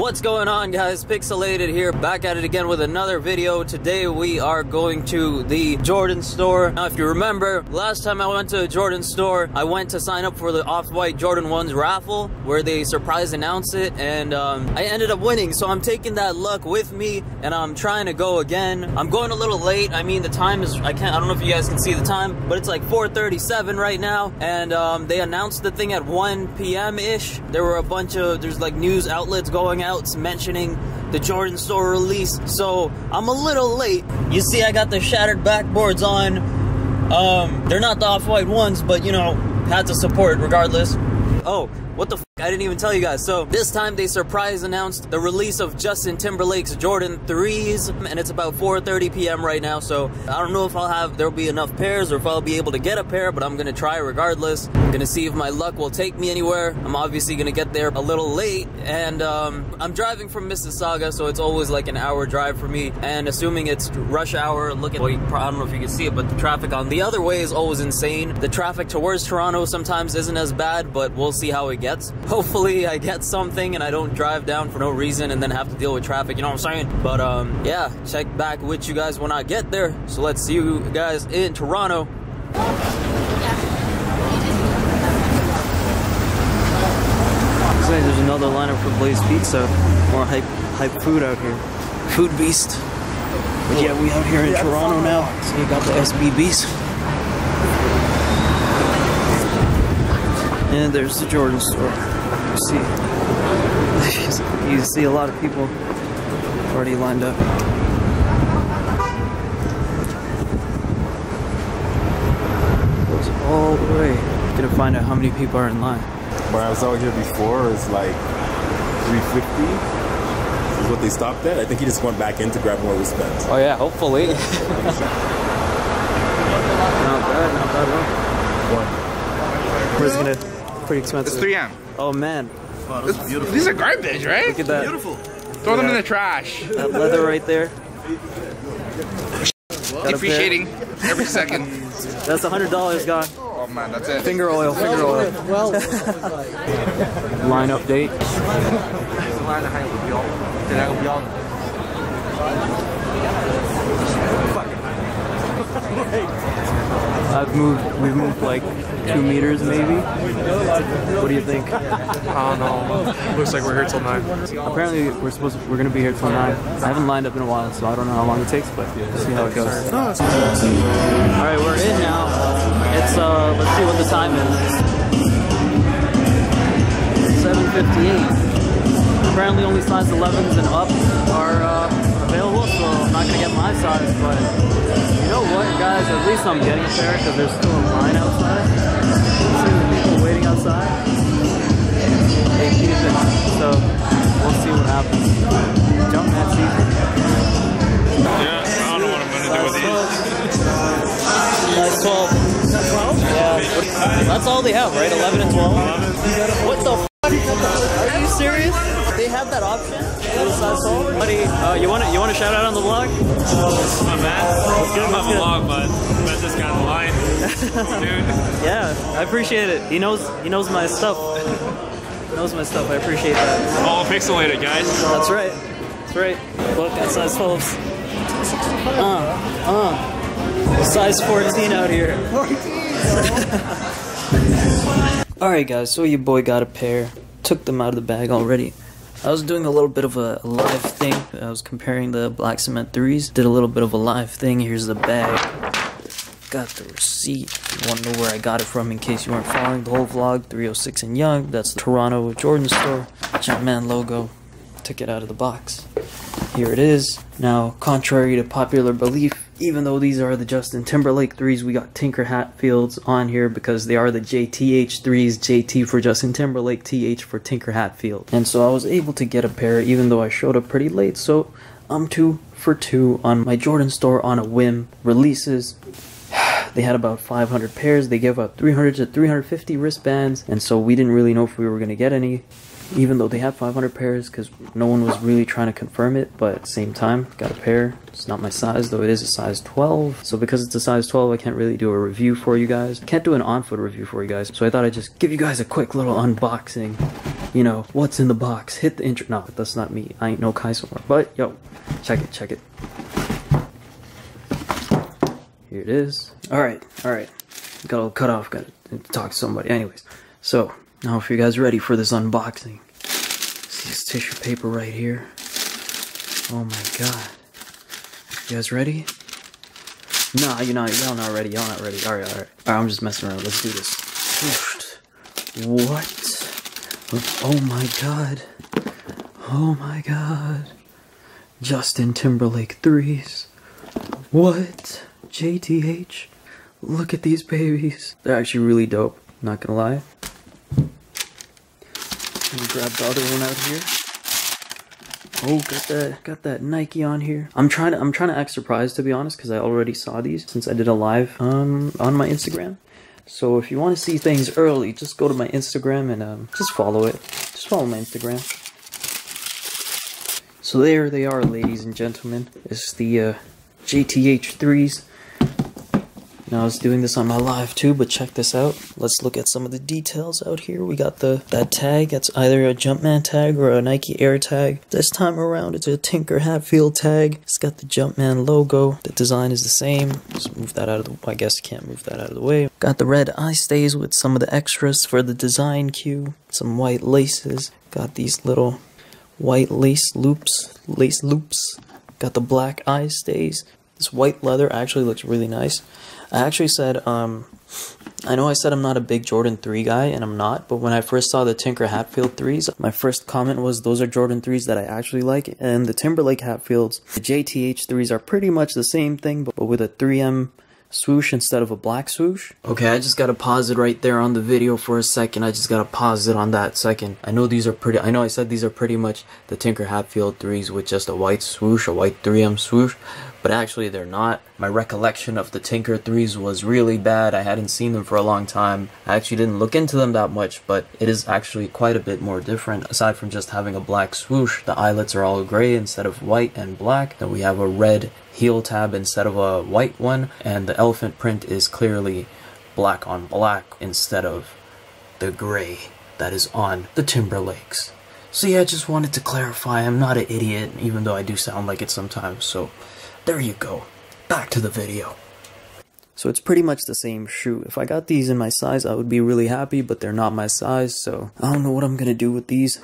What's going on, guys? Pixelated here, back at it again with another video. Today we are going to the Jordan store. Now if you remember, last time I went to a Jordan store, I went to sign up for the Off-White Jordan 1s raffle where they surprise announce it, and I ended up winning. So I'm taking that luck with me and I'm trying to go again. I'm going a little late. I mean, the time is, I don't know if you guys can see the time, but it's like 4:37 right now, and they announced the thing at 1 p.m.-ish. There were a bunch of, there's like news outlets going out mentioning the Jordan store release, so I'm a little late. You see I got the shattered backboards on. They're not the Off-White ones, but you know, had to support regardless. Oh, what the f***, I didn't even tell you guys. So this time they surprise announced the release of Justin Timberlake's Jordan 3s, and it's about 4:30 p.m. right now, so I don't know if there'll be enough pairs or if I'll be able to get a pair, but I'm gonna try regardless. I'm gonna see if my luck will take me anywhere. I'm obviously gonna get there a little late, and I'm driving from Mississauga, so it's always like an hour drive for me, and assuming it's rush hour, look at, well, I don't know if you can see it, but the traffic on the other way is always insane. The traffic towards Toronto sometimes isn't as bad, but we'll see how it gets. Hopefully I get something and I don't drive down for no reason and then have to deal with traffic, you know what I'm saying? But yeah, check back with you guys when I get there. So let's see you guys in Toronto. There's another lineup for Blaze Pizza. More hype food out here. Food beast. But yeah, we out here in Toronto now. So you got the SBBs. And there's the Jordan store. You see a lot of people already lined up. Goes all the way. Gonna find out how many people are in line. When I was out here before, it was like 350. This is what they stopped at. I think he just went back in to grab more wristbands. Oh yeah, hopefully. Not bad, not bad. What? Where's it gonna? Pretty expensive. It's 3M. Oh man. Wow, this is beautiful. These are garbage, right? Look at that. Beautiful. Throw them in the trash. That leather right there. Depreciating every second. That's $100 gone. Oh man, that's it. Finger oil, finger oil. Line update. We've moved like 2 meters maybe. What do you think? I don't know. Looks like we're here till 9. Apparently we're gonna be here till 9. I haven't lined up in a while, so I don't know how long it takes, but we'll see how it goes. Alright, we're in now. It's let's see what the time is. 7:58. Apparently only size 11s and up are available, so I'm not gonna get my size, but you know what, guys, at least I'm getting a pair because there's still a line outside. See the people waiting outside. They keep it, so we'll see what happens. Jump that season. Yeah, I don't know what I'm gonna do with these. Size 12. 12? Yeah. That's all they have, right? 11 and 12? What the f***? Are you serious? They have that option? Buddy, you want to shout out on the vlog? My man. I don't have a vlog, but met this guy on the line. Dude. Yeah, I appreciate it. He knows my stuff. He knows my stuff. I appreciate that. All pixelated, guys. That's right. That's right. Look, at size 12s. Size 14 out here. 14. Alright guys, so your boy got a pair. Took them out of the bag already. I was doing a little bit of a live thing. I was comparing the Black Cement 3s. Did a little bit of a live thing. Here's the bag. Got the receipt. If you want to know where I got it from in case you weren't following the whole vlog. 306 and Young. That's the Toronto Jordan store. Jumpman logo. Took it out of the box. Here it is. Now, contrary to popular belief, even though these are the Justin Timberlake 3s, we got Tinker Hatfields on here because they are the JTH 3s, JT for Justin Timberlake, TH for Tinker Hatfield. And so I was able to get a pair even though I showed up pretty late, so I'm 2 for 2 on my Jordan store on a whim. Releases. They had about 500 pairs. They gave out 300 to 350 wristbands, and so we didn't really know if we were going to get any. even though they have 500 pairs, because no one was really trying to confirm it, but at the same time, got a pair. It's not my size, though it is a size 12. So because it's a size 12, I can't really do a review for you guys. Can't do an on-foot review for you guys. So I thought I'd just give you guys a quick little unboxing. You know, what's in the box? Hit the intro. No, that's not me. I ain't no Kai somewhere. But, yo, check it, check it. Here it is. Alright, alright. Got a little cut off, got to talk to somebody. Anyways, so, now if you guys ready for this unboxing. See this tissue paper right here. Oh my god. You guys ready? Nah, y'all not ready. Y'all not ready. Alright, alright. Alright, I'm just messing around. Let's do this. What? Oh my god. Oh my god. Justin Timberlake 3s. What? JTH. Look at these babies. They're actually really dope. Not gonna lie. Let me grab the other one out here. Oh, got that Nike on here. I'm trying to act surprised, to be honest, because I already saw these since I did a live on my Instagram. So if you want to see things early, just go to my Instagram and just follow it. Just follow my Instagram. So there they are, ladies and gentlemen. It's the JTH 3s. Now I was doing this on my live too, but check this out. Let's look at some of the details out here. We got that tag. That's either a Jumpman tag or a Nike Air tag. This time around, it's a Tinker Hatfield tag. It's got the Jumpman logo. The design is the same. Just move that out of the way. I guess I can't move that out of the way. Got the red eye stays with some of the extras for the design cue. Some white laces. Got these little white lace loops. Got the black eye stays. This white leather actually looks really nice. I actually said, I know I said I'm not a big Jordan 3 guy, and I'm not, but when I first saw the Tinker Hatfield 3s, my first comment was those are Jordan 3s that I actually like, and the Timberlake Hatfields, the JTH 3s are pretty much the same thing, but with a 3M swoosh instead of a black swoosh. Okay, I just gotta pause it right there on the video for a second. I just gotta pause it on that second. I know I said these are pretty much the Tinker Hatfield 3s with just a white swoosh, a white 3M swoosh, but actually they're not. My recollection of the Tinker 3s was really bad. I hadn't seen them for a long time. I actually didn't look into them that much, but it is actually quite a bit more different. Aside from just having a black swoosh, the eyelets are all gray instead of white and black. Then we have a red heel tab instead of a white one, and the elephant print is clearly black on black instead of the gray that is on the Timberlakes. So yeah, I just wanted to clarify, I'm not an idiot, even though I do sound like it sometimes, so there you go. Back to the video. So it's pretty much the same shoe. If I got these in my size, I would be really happy, but they're not my size, so I don't know what I'm gonna do with these.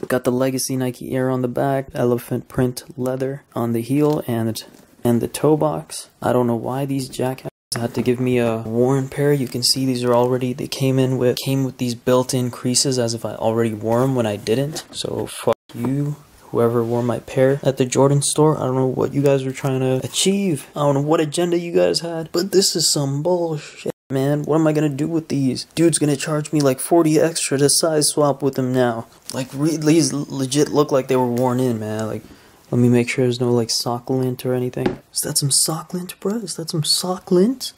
Got the Legacy Nike Air on the back, elephant print leather on the heel and the toe box. I don't know why these jackasses had to give me a worn pair. You can see these are already, they came with these built-in creases as if I already wore them when I didn't. So fuck you, whoever wore my pair at the Jordan store. I don't know what you guys were trying to achieve. I don't know what agenda you guys had, but this is some bullshit. Man, what am I gonna do with these? Dude's gonna charge me like 40 extra to size swap with them now. Like, these legit look like they were worn in, man. Like, let me make sure there's no like sock lint or anything. Is that some sock lint, bro? Is that some sock lint?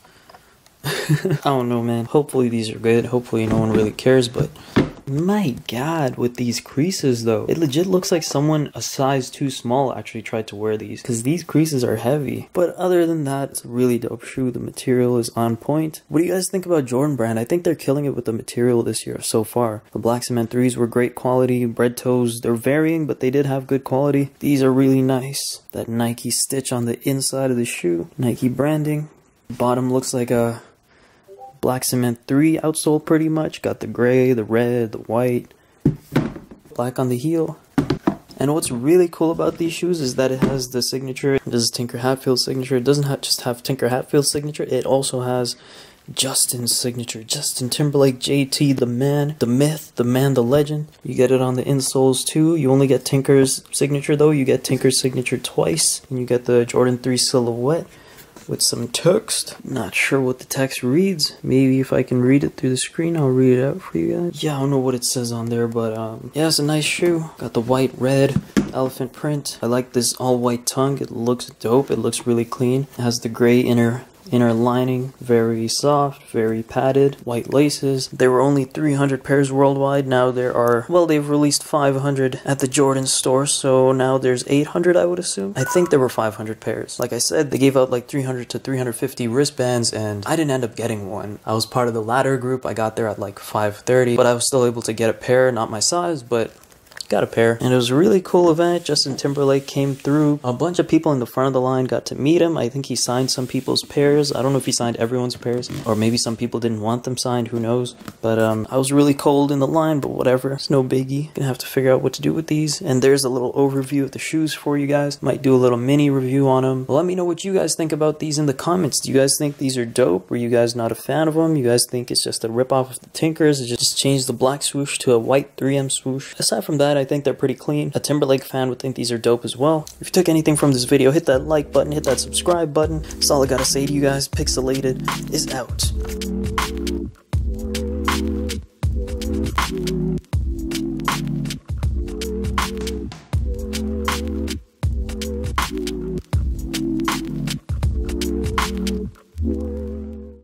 I don't know, man. Hopefully these are good. Hopefully no one really cares, but my god, with these creases though, it legit looks like someone a size too small actually tried to wear these, because these creases are heavy. But other than that, it's a really dope shoe. The material is on point. What do you guys think about Jordan Brand? I think they're killing it with the material this year so far. The black cement 3s were great quality. Bread toes, they're varying, but they did have good quality. These are really nice. That Nike stitch on the inside of the shoe, Nike branding. Bottom looks like a black cement 3 outsole pretty much. Got the gray, the red, the white, black on the heel. And what's really cool about these shoes is that it has the signature. This is Tinker Hatfield signature. It doesn't just have Tinker Hatfield signature. It also has Justin's signature. Justin Timberlake, JT, the man, the myth, the man, the legend. You get it on the insoles too. You only get Tinker's signature though. You get Tinker's signature twice. And you get the Jordan 3 silhouette with some text. Not sure what the text reads. Maybe if I can read it through the screen, I'll read it out for you guys. Yeah, I don't know what it says on there, but yeah, it's a nice shoe. Got the white, red, elephant print. I like this all white tongue. It looks dope. It looks really clean. It has the gray inner Inner lining, very soft, very padded. White laces. There were only 300 pairs worldwide. Now there are, well, they've released 500 at the Jordan store, so now there's 800, I would assume. I think there were 500 pairs. Like I said, they gave out like 300 to 350 wristbands, and I didn't end up getting one. I was part of the latter group. I got there at like 5:30, but I was still able to get a pair, not my size, but got a pair. And it was a really cool event. Justin Timberlake came through. A bunch of people in the front of the line got to meet him. I think he signed some people's pairs. I don't know if he signed everyone's pairs, or maybe some people didn't want them signed, who knows. But I was really cold in the line, but whatever, it's no biggie. Gonna have to figure out what to do with these. And there's a little overview of the shoes for you guys. Might do a little mini review on them. Let me know what you guys think about these in the comments. Do you guys think these are dope? Were you guys not a fan of them? You guys think it's just a ripoff of the Tinkers? It just changed the black swoosh to a white 3M swoosh? Aside from that, I think they're pretty clean. A Timberlake fan would think these are dope as well. If you took anything from this video, hit that like button, hit that subscribe button. That's all I gotta say to you guys. Picsoleated is out.